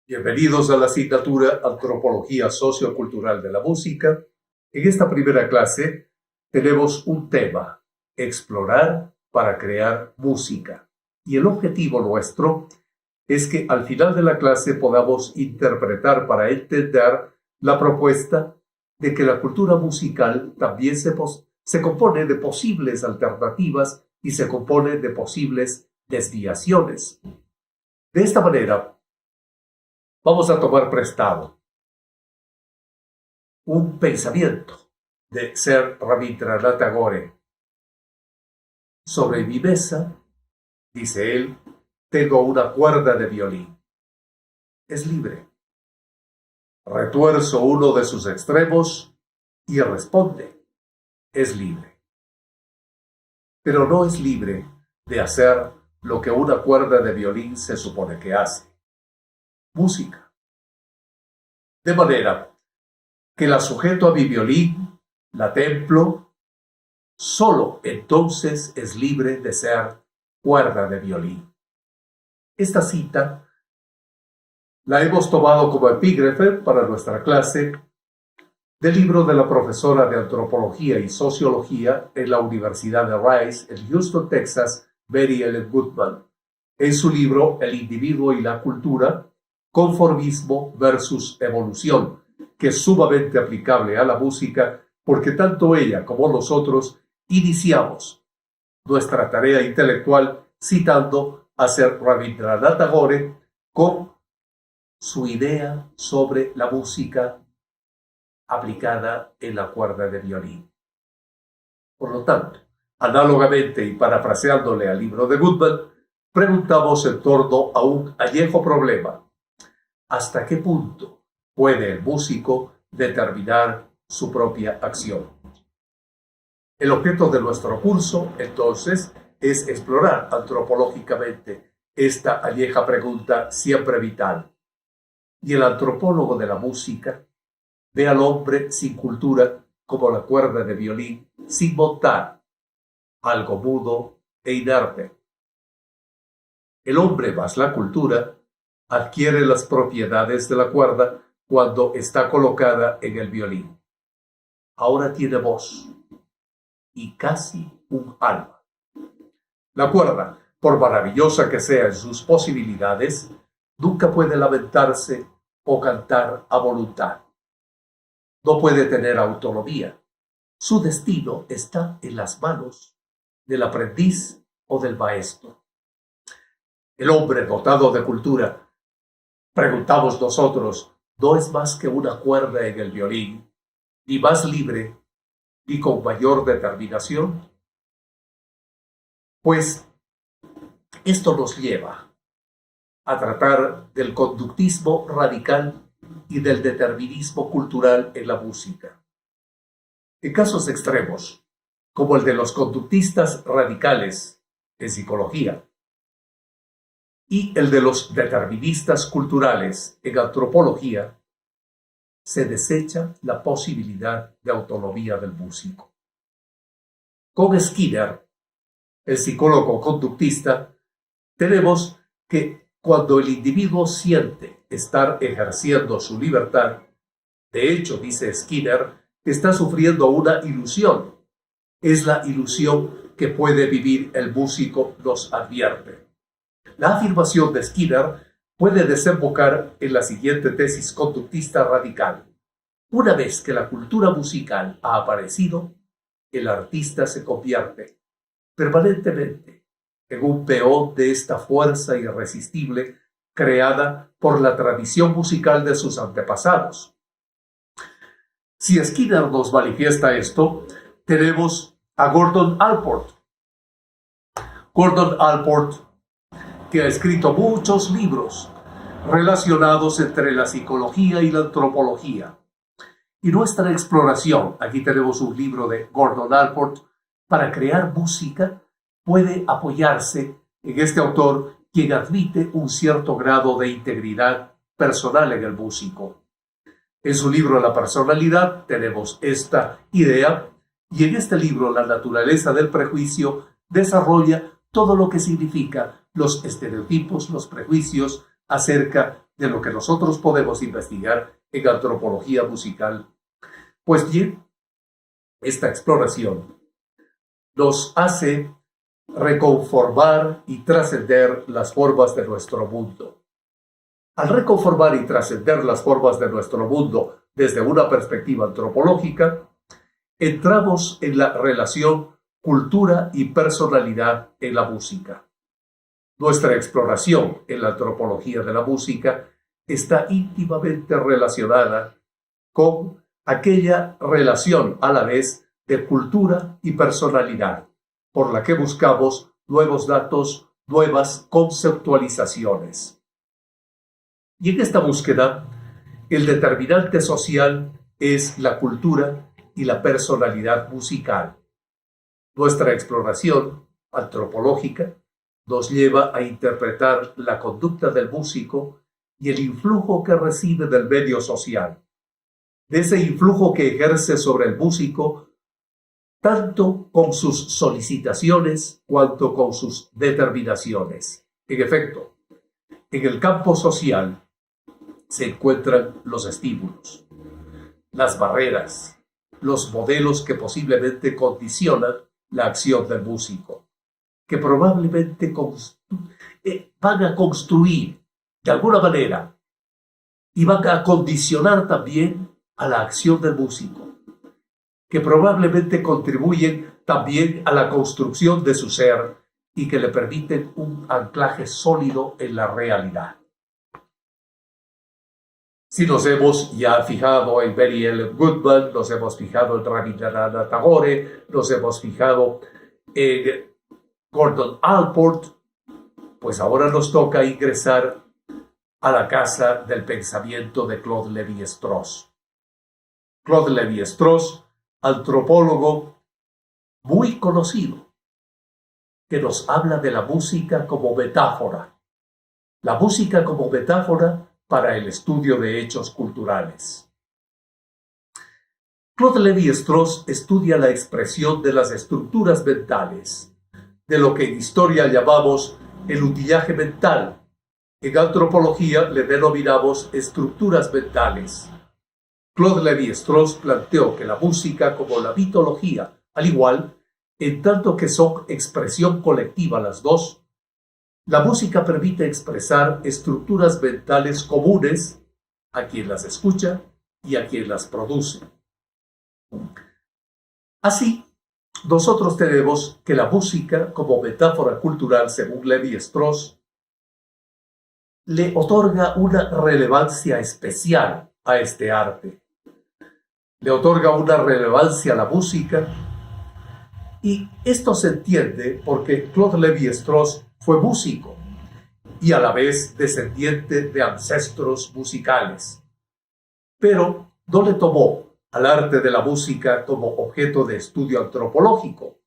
Bienvenidos a la asignatura Antropología Sociocultural de la Música. En esta primera clase tenemos un tema: explorar para crear música. Y el objetivo nuestro es que al final de la clase podamos interpretar para entender la propuesta de que la cultura musical también se compone de posibles alternativas y se compone de posibles desviaciones. De esta manera, vamos a tomar prestado un pensamiento de Sir Rabindranath Tagore. Sobre mi mesa, dice él, tengo una cuerda de violín. Es libre. Retuerzo uno de sus extremos y responde. Es libre. Pero no es libre de hacer lo que una cuerda de violín se supone que hace: música. De manera que la sujeto a mi violín, la templo, solo entonces es libre de ser cuerda de violín. Esta cita la hemos tomado como epígrafe para nuestra clase del libro de la profesora de Antropología y Sociología en la Universidad de Rice, en Houston, Texas, Mary Ellen Goodman, en su libro El individuo y la cultura, conformismo versus evolución, que es sumamente aplicable a la música porque tanto ella como nosotros iniciamos nuestra tarea intelectual citando a Sir Rabindranath Tagore con su idea sobre la música aplicada en la cuerda de violín. Por lo tanto, análogamente y parafraseándole al libro de Goodman, preguntamos en torno a un añejo problema: ¿hasta qué punto puede el músico determinar su propia acción? El objeto de nuestro curso, entonces, es explorar antropológicamente esta añeja pregunta siempre vital. Y el antropólogo de la música ve al hombre sin cultura como la cuerda de violín sin montar, algo mudo e inerte. El hombre más la cultura adquiere las propiedades de la cuerda cuando está colocada en el violín. Ahora tiene voz y casi un alma. La cuerda, por maravillosa que sea en sus posibilidades, nunca puede lamentarse o cantar a voluntad. No puede tener autonomía. Su destino está en las manos del aprendiz o del maestro. El hombre dotado de cultura, preguntamos nosotros, no es más que una cuerda en el violín, ni más libre, ni con mayor determinación. Pues esto nos lleva a tratar del conductismo radical y del determinismo cultural en la música. En casos extremos, como el de los conductistas radicales en psicología y el de los deterministas culturales en antropología, se desecha la posibilidad de autonomía del músico. Con Skinner, el psicólogo conductista, tenemos que cuando el individuo siente estar ejerciendo su libertad, de hecho, dice Skinner, está sufriendo una ilusión. Es la ilusión que puede vivir el músico, nos advierte. La afirmación de Skinner puede desembocar en la siguiente tesis conductista radical: una vez que la cultura musical ha aparecido, el artista se convierte permanentemente en un peón de esta fuerza irresistible creada por la tradición musical de sus antepasados. Si Skinner nos manifiesta esto, tenemos a Gordon Allport. Gordon Allport, que ha escrito muchos libros relacionados entre la psicología y la antropología. Y nuestra exploración, aquí tenemos un libro de Gordon Allport, para crear música, puede apoyarse en este autor, quien admite un cierto grado de integridad personal en el músico. En su libro La personalidad tenemos esta idea, y en este libro La naturaleza del prejuicio desarrolla todo lo que significa los estereotipos, los prejuicios acerca de lo que nosotros podemos investigar en antropología musical, pues bien, esta exploración nos hace reconformar y trascender las formas de nuestro mundo. Al reconformar y trascender las formas de nuestro mundo desde una perspectiva antropológica, entramos en la relación cultura y personalidad en la música. Nuestra exploración en la antropología de la música está íntimamente relacionada con aquella relación a la vez de cultura y personalidad, por la que buscamos nuevos datos, nuevas conceptualizaciones. Y en esta búsqueda, el determinante social es la cultura y la personalidad musical. Nuestra exploración antropológica nos lleva a interpretar la conducta del músico y el influjo que recibe del medio social, de ese influjo que ejerce sobre el músico tanto con sus solicitaciones cuanto con sus determinaciones. En efecto, en el campo social se encuentran los estímulos, las barreras, los modelos que posiblemente condicionan la acción del músico, que probablemente van a construir de alguna manera y van a condicionar también a la acción del músico, que probablemente contribuyen también a la construcción de su ser y que le permiten un anclaje sólido en la realidad. Si nos hemos ya fijado en Mary Ellen Goodman, nos hemos fijado en Rabindranath Tagore, nos hemos fijado en Gordon Allport, pues ahora nos toca ingresar a la casa del pensamiento de Claude Lévi-Strauss. Claude Lévi-Strauss, antropólogo muy conocido, que nos habla de la música como metáfora. La música como metáfora para el estudio de hechos culturales. Claude Lévi-Strauss estudia la expresión de las estructuras mentales, de lo que en historia llamamos el utillaje mental. En antropología le denominamos estructuras mentales. Claude Lévi-Strauss planteó que la música, como la mitología, al igual, en tanto que son expresión colectiva las dos, la música permite expresar estructuras mentales comunes a quien las escucha y a quien las produce. Así, nosotros tenemos que la música, como metáfora cultural, según Lévi-Strauss, le otorga una relevancia especial a este arte. Le otorga una relevancia a la música, y esto se entiende porque Claude Lévi-Strauss fue músico y a la vez descendiente de ancestros musicales, pero no le tomó al arte de la música como objeto de estudio antropológico,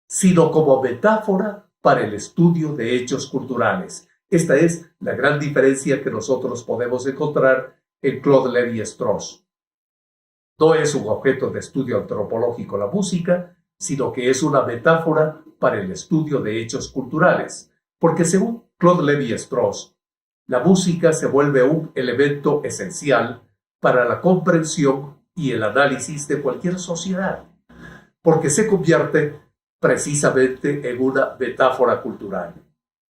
sino como metáfora para el estudio de hechos culturales. Esta es la gran diferencia que nosotros podemos encontrar en Claude Lévi-Strauss. No es un objeto de estudio antropológico la música, sino que es una metáfora para el estudio de hechos culturales, porque según Claude Lévi-Strauss, la música se vuelve un elemento esencial para la comprensión y el análisis de cualquier sociedad, porque se convierte precisamente en una metáfora cultural.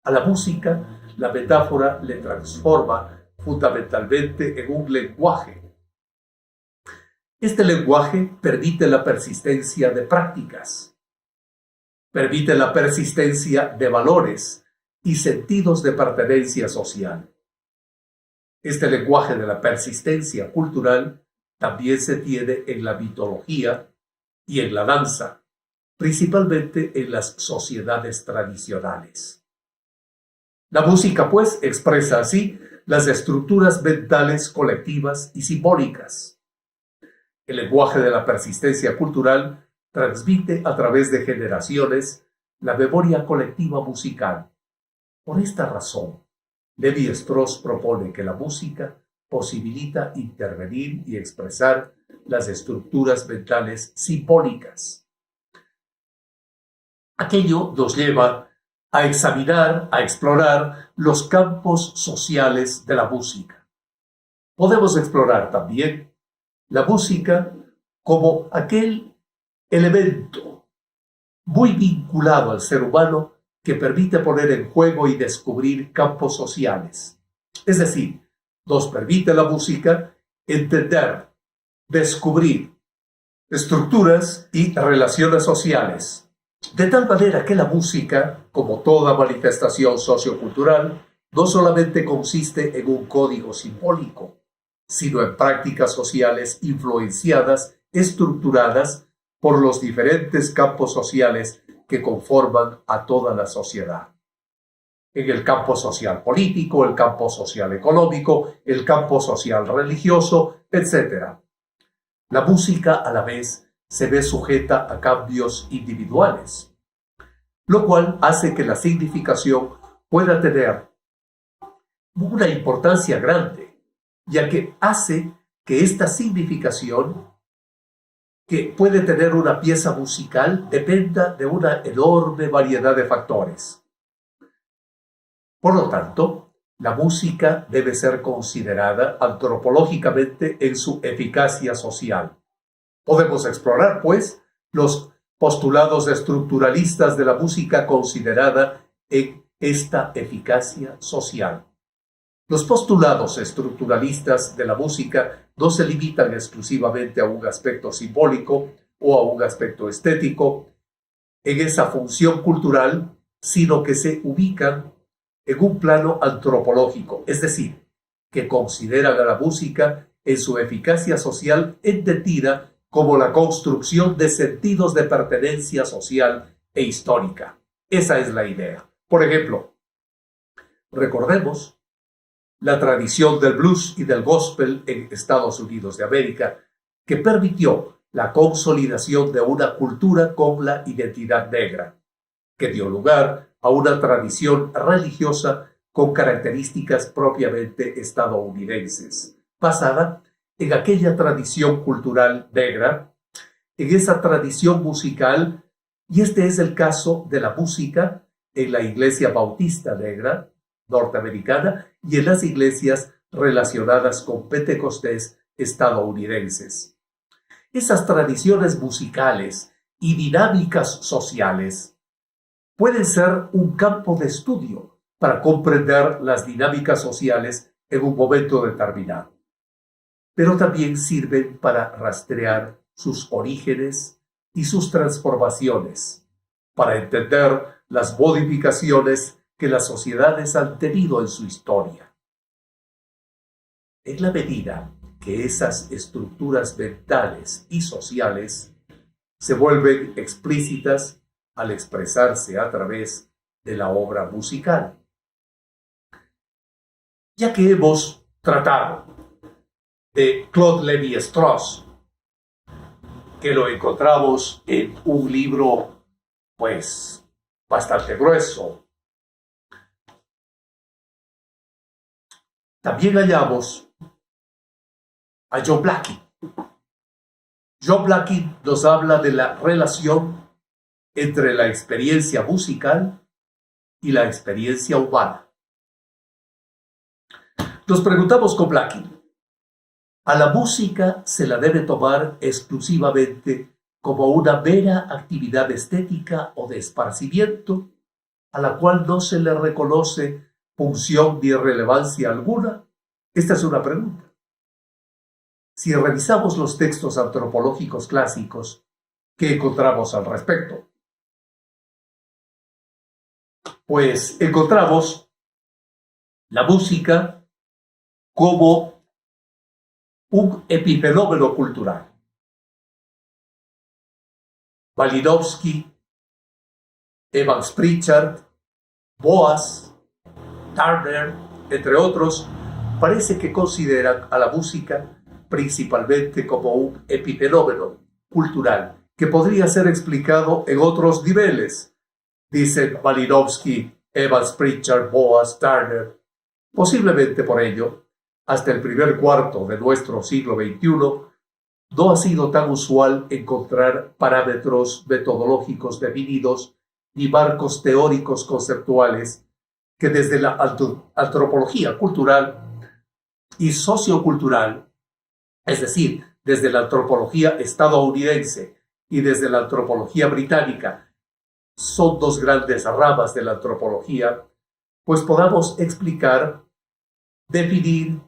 A la música, la metáfora le transforma fundamentalmente en un lenguaje. Este lenguaje permite la persistencia de prácticas, permite la persistencia de valores y sentidos de pertenencia social. Este lenguaje de la persistencia cultural también se tiene en la mitología y en la danza, principalmente en las sociedades tradicionales. La música, pues, expresa así las estructuras mentales colectivas y simbólicas. El lenguaje de la persistencia cultural transmite a través de generaciones la memoria colectiva musical. Por esta razón, Lévi-Strauss propone que la música posibilita intervenir y expresar las estructuras mentales simbólicas. Aquello nos lleva a examinar, a explorar los campos sociales de la música. Podemos explorar también la música como aquel elemento muy vinculado al ser humano que permite poner en juego y descubrir campos sociales. Es decir, nos permite la música entender, descubrir estructuras y relaciones sociales. De tal manera que la música, como toda manifestación sociocultural, no solamente consiste en un código simbólico, sino en prácticas sociales influenciadas, estructuradas por los diferentes campos sociales que conforman a toda la sociedad. En el campo social político, el campo social económico, el campo social religioso, etc. La música, a la vez, se ve sujeta a cambios individuales, lo cual hace que la significación pueda tener una importancia grande, ya que hace que esta significación que puede tener una pieza musical dependa de una enorme variedad de factores. Por lo tanto, la música debe ser considerada antropológicamente en su eficacia social. Podemos explorar, pues, los postulados estructuralistas de la música considerada en esta eficacia social. Los postulados estructuralistas de la música no se limitan exclusivamente a un aspecto simbólico o a un aspecto estético en esa función cultural, sino que se ubican en un plano antropológico, es decir, que consideran a la música en su eficacia social entendida como la construcción de sentidos de pertenencia social e histórica. Esa es la idea. Por ejemplo, recordemos la tradición del blues y del gospel en Estados Unidos de América, que permitió la consolidación de una cultura con la identidad negra, que dio lugar a una tradición religiosa con características propiamente estadounidenses, basada en aquella tradición cultural negra, en esa tradición musical, y este es el caso de la música en la Iglesia Bautista Negra norteamericana y en las iglesias relacionadas con Pentecostés estadounidenses. Esas tradiciones musicales y dinámicas sociales pueden ser un campo de estudio para comprender las dinámicas sociales en un momento determinado, pero también sirven para rastrear sus orígenes y sus transformaciones, para entender las modificaciones que las sociedades han tenido en su historia. En la medida que esas estructuras mentales y sociales se vuelven explícitas al expresarse a través de la obra musical. Ya que hemos tratado de Claude Lévi-Strauss, que lo encontramos en un libro, pues, bastante grueso, también hallamos a John Blackie. John Blackie nos habla de la relación entre la experiencia musical y la experiencia humana. Nos preguntamos con Blackie, ¿a la música se la debe tomar exclusivamente como una mera actividad estética o de esparcimiento, a la cual no se le reconoce función ni relevancia alguna? Esta es una pregunta. Si revisamos los textos antropológicos clásicos, ¿qué encontramos al respecto? Pues encontramos la música como un epifenómeno cultural. Malinowski, Evans Pritchard, Boas, Turner, entre otros, parece que consideran a la música principalmente como un epifenómeno cultural que podría ser explicado en otros niveles, dicen Malinowski, Evans Pritchard, Boas, Turner. Posiblemente por ello, hasta el primer cuarto de nuestro siglo XXI, no ha sido tan usual encontrar parámetros metodológicos definidos ni marcos teóricos conceptuales que desde la antropología cultural y sociocultural, es decir, desde la antropología estadounidense y desde la antropología británica, son dos grandes ramas de la antropología, pues podamos explicar, definir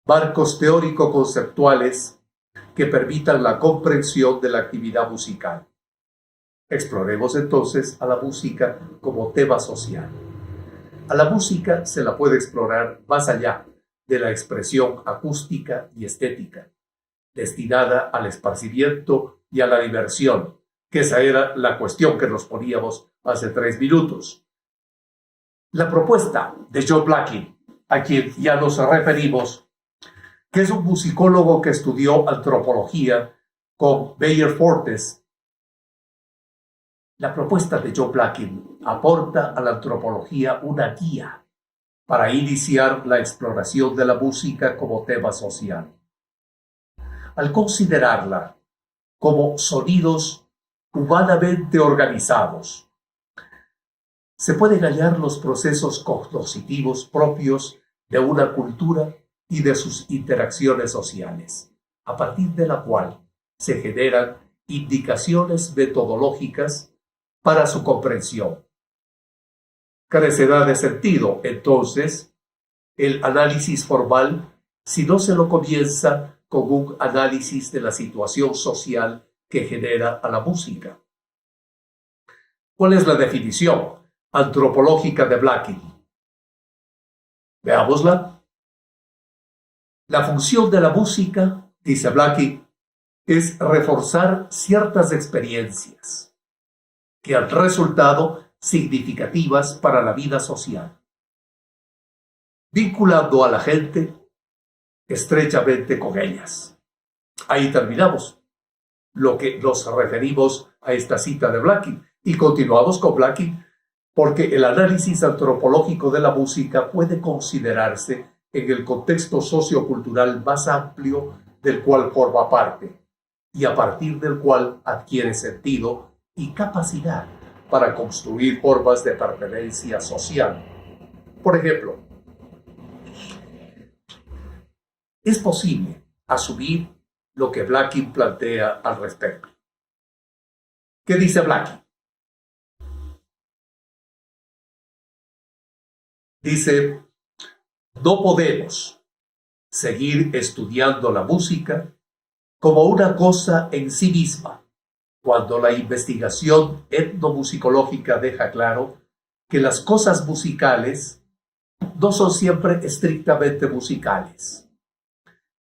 marcos teórico-conceptuales que permitan la comprensión de la actividad musical. Exploremos entonces a la música como tema social. A la música se la puede explorar más allá de la expresión acústica y estética, destinada al esparcimiento y a la diversión, que esa era la cuestión que nos poníamos hace 3 minutos. La propuesta de Joe Blackie, a quien ya nos referimos, que es un musicólogo que estudió antropología con Bayer Fortes. La propuesta de Joe Blackie aporta a la antropología una guía para iniciar la exploración de la música como tema social. Al considerarla como sonidos humanamente organizados, se pueden hallar los procesos cognitivos propios de una cultura y de sus interacciones sociales, a partir de la cual se generan indicaciones metodológicas para su comprensión. Carecerá de sentido, entonces, el análisis formal si no se lo comienza con un análisis de la situación social que genera a la música. ¿Cuál es la definición antropológica de Blackie? Veámosla. La función de la música, dice Blackie, es reforzar ciertas experiencias que han resultado significativas para la vida social, vinculando a la gente estrechamente con ellas. Ahí terminamos lo que nos referimos a esta cita de Blackie y continuamos con Blackie porque el análisis antropológico de la música puede considerarse en el contexto sociocultural más amplio del cual forma parte y a partir del cual adquiere sentido y capacidad para construir formas de pertenencia social. Por ejemplo, es posible asumir lo que Blackie plantea al respecto. ¿Qué dice Blackie? Dice, no podemos seguir estudiando la música como una cosa en sí misma, cuando la investigación etnomusicológica deja claro que las cosas musicales no son siempre estrictamente musicales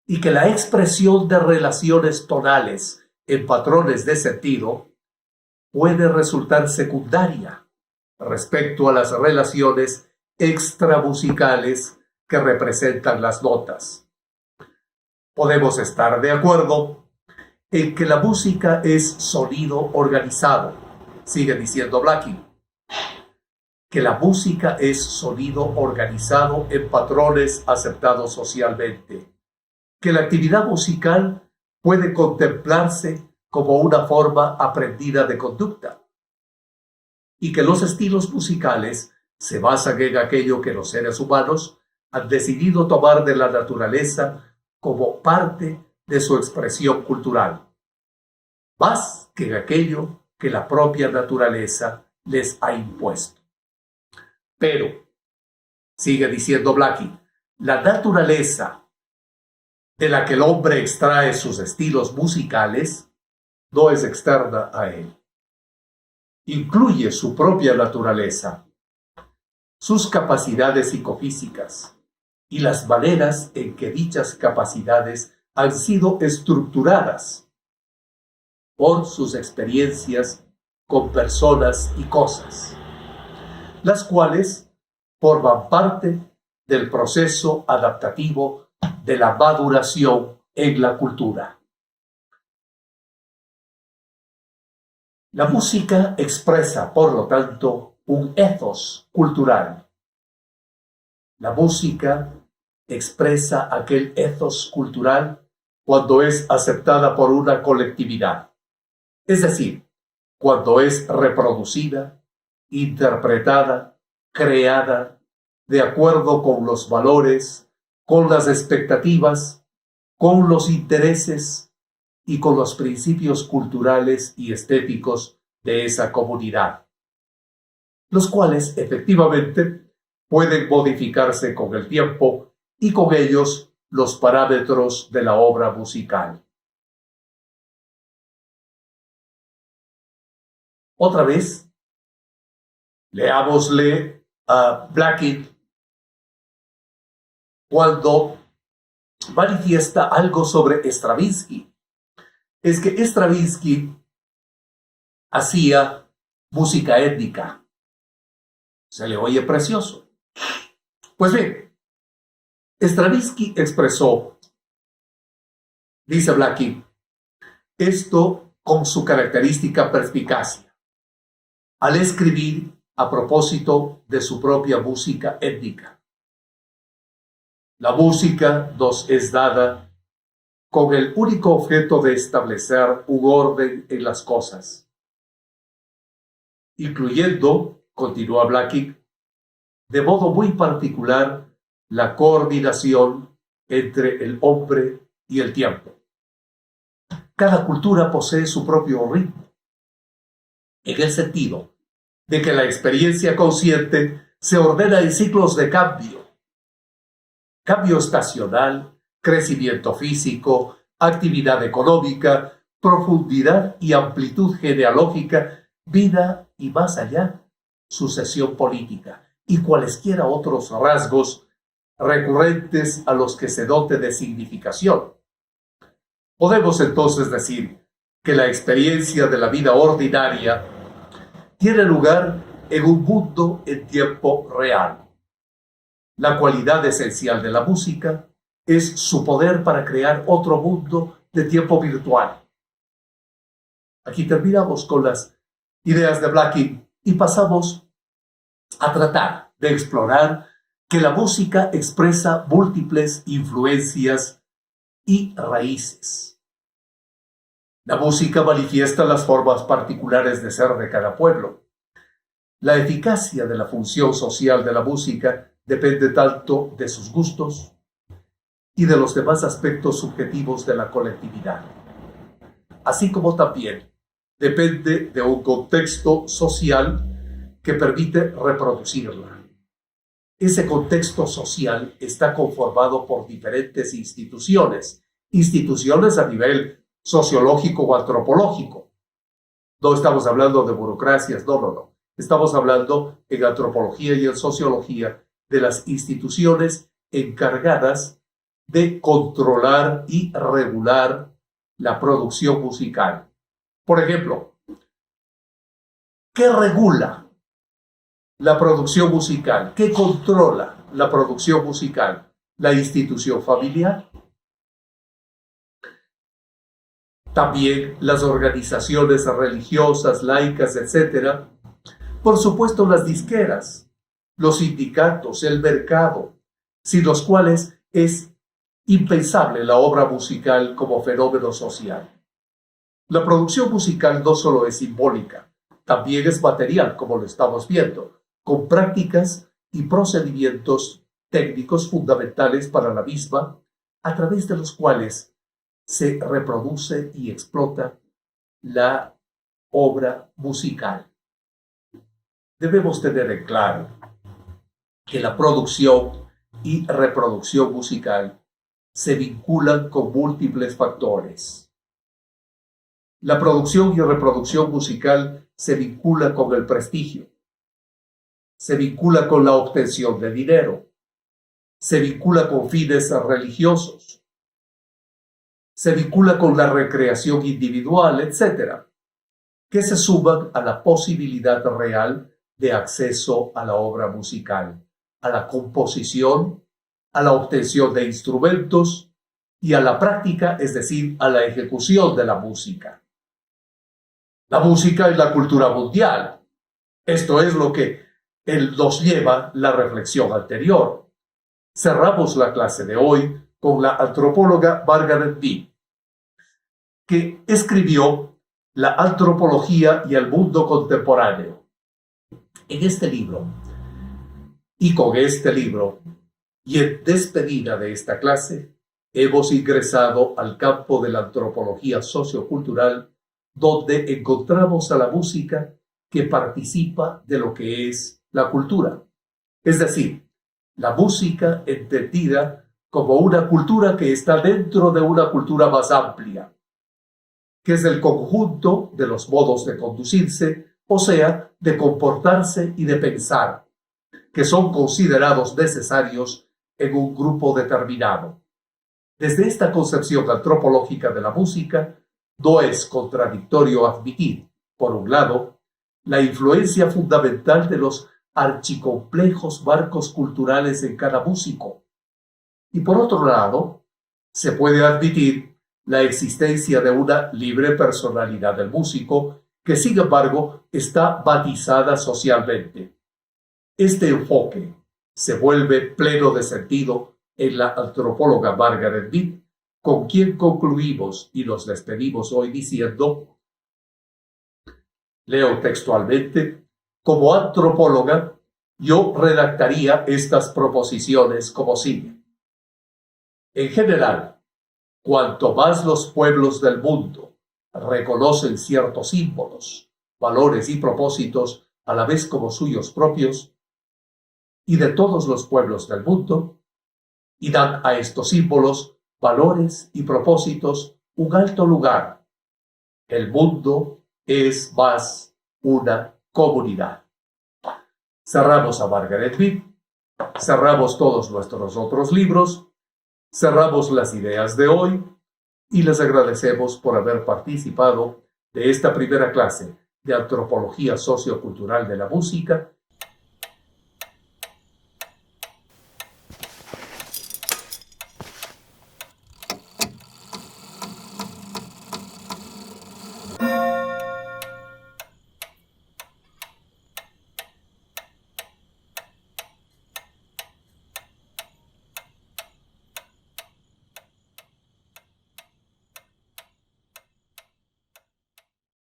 y que la expresión de relaciones tonales en patrones de sentido puede resultar secundaria respecto a las relaciones extramusicales que representan las notas. Podemos estar de acuerdo en que la música es sonido organizado, sigue diciendo Blackie, que la música es sonido organizado en patrones aceptados socialmente, que la actividad musical puede contemplarse como una forma aprendida de conducta y que los estilos musicales se basan en aquello que los seres humanos han decidido tomar de la naturaleza como parte de su expresión cultural, más que en aquello que la propia naturaleza les ha impuesto. Pero, sigue diciendo Blackie, la naturaleza de la que el hombre extrae sus estilos musicales no es externa a él. Incluye su propia naturaleza, sus capacidades psicofísicas y las maneras en que dichas capacidades han sido estructuradas por sus experiencias con personas y cosas, las cuales forman parte del proceso adaptativo de la maduración en la cultura. La música expresa, por lo tanto, un ethos cultural. La música expresa aquel ethos cultural cuando es aceptada por una colectividad, es decir, cuando es reproducida interpretada, creada, de acuerdo con los valores, con las expectativas, con los intereses y con los principios culturales y estéticos de esa comunidad, los cuales efectivamente pueden modificarse con el tiempo y con ellos los parámetros de la obra musical. Otra vez, leámosle a Blackie cuando manifiesta algo sobre Stravinsky. Es que Stravinsky hacía música étnica. Se le oye precioso. Pues bien, Stravinsky expresó, dice Blackie, esto con su característica perspicacia, al escribir a propósito de su propia música étnica. La música nos es dada con el único objeto de establecer un orden en las cosas, incluyendo, continúa Blackie, de modo muy particular la coordinación entre el hombre y el tiempo. Cada cultura posee su propio ritmo, en el sentido de que la experiencia consciente se ordena en ciclos de cambio estacional, crecimiento físico, actividad económica, profundidad y amplitud genealógica, vida y más allá, sucesión política y cualesquiera otros rasgos recurrentes a los que se dote de significación. Podemos entonces decir que la experiencia de la vida ordinaria tiene lugar en un mundo en tiempo real. La cualidad esencial de la música es su poder para crear otro mundo de tiempo virtual. Aquí terminamos con las ideas de Blackie y pasamos a tratar de explorar que la música expresa múltiples influencias y raíces. La música manifiesta las formas particulares de ser de cada pueblo. La eficacia de la función social de la música depende tanto de sus gustos y de los demás aspectos subjetivos de la colectividad, así como también depende de un contexto social que permite reproducirla. Ese contexto social está conformado por diferentes instituciones a nivel sociológico o antropológico. No estamos hablando de burocracias, no. Estamos hablando en antropología y en sociología de las instituciones encargadas de controlar y regular la producción musical. Por ejemplo, ¿qué regula la producción musical? ¿Qué controla la producción musical? La institución familiar. También las organizaciones religiosas, laicas, etc. Por supuesto, las disqueras, los sindicatos, el mercado, sin los cuales es impensable la obra musical como fenómeno social. La producción musical no solo es simbólica, también es material, como lo estamos viendo, con prácticas y procedimientos técnicos fundamentales para la misma, a través de los cuales se reproduce y explota la obra musical. Debemos tener en claro que la producción y reproducción musical se vinculan con múltiples factores. La producción y reproducción musical se vincula con el prestigio, se vincula con la obtención de dinero, se vincula con fines religiosos, se vincula con la recreación individual, etc., que se suman a la posibilidad real de acceso a la obra musical, a la composición, a la obtención de instrumentos y a la práctica, es decir, a la ejecución de la música. La música es la cultura mundial. Esto es lo que nos lleva la reflexión anterior. Cerramos la clase de hoy con la antropóloga Margaret Mead, que escribió La antropología y el mundo contemporáneo. En este libro y con este libro y en despedida de esta clase, hemos ingresado al campo de la antropología sociocultural, donde encontramos a la música que participa de lo que es la cultura. Es decir, la música entendida como una cultura que está dentro de una cultura más amplia, que es el conjunto de los modos de conducirse, o sea, de comportarse y de pensar, que son considerados necesarios en un grupo determinado. Desde esta concepción antropológica de la música, no es contradictorio admitir, por un lado, la influencia fundamental de los archicomplejos marcos culturales en cada músico, y por otro lado, se puede admitir la existencia de una libre personalidad del músico que, sin embargo, está matizada socialmente. Este enfoque se vuelve pleno de sentido en la antropóloga Margaret Mead, con quien concluimos y nos despedimos hoy diciendo, leo textualmente, como antropóloga, yo redactaría estas proposiciones como sigue. En general, cuanto más los pueblos del mundo reconocen ciertos símbolos, valores y propósitos a la vez como suyos propios, y de todos los pueblos del mundo, y dan a estos símbolos, valores y propósitos un alto lugar, el mundo es más una comunidad. Cerramos a Margaret Mead, cerramos todos nuestros otros libros, cerramos las ideas de hoy y les agradecemos por haber participado de esta primera clase de antropología sociocultural de la música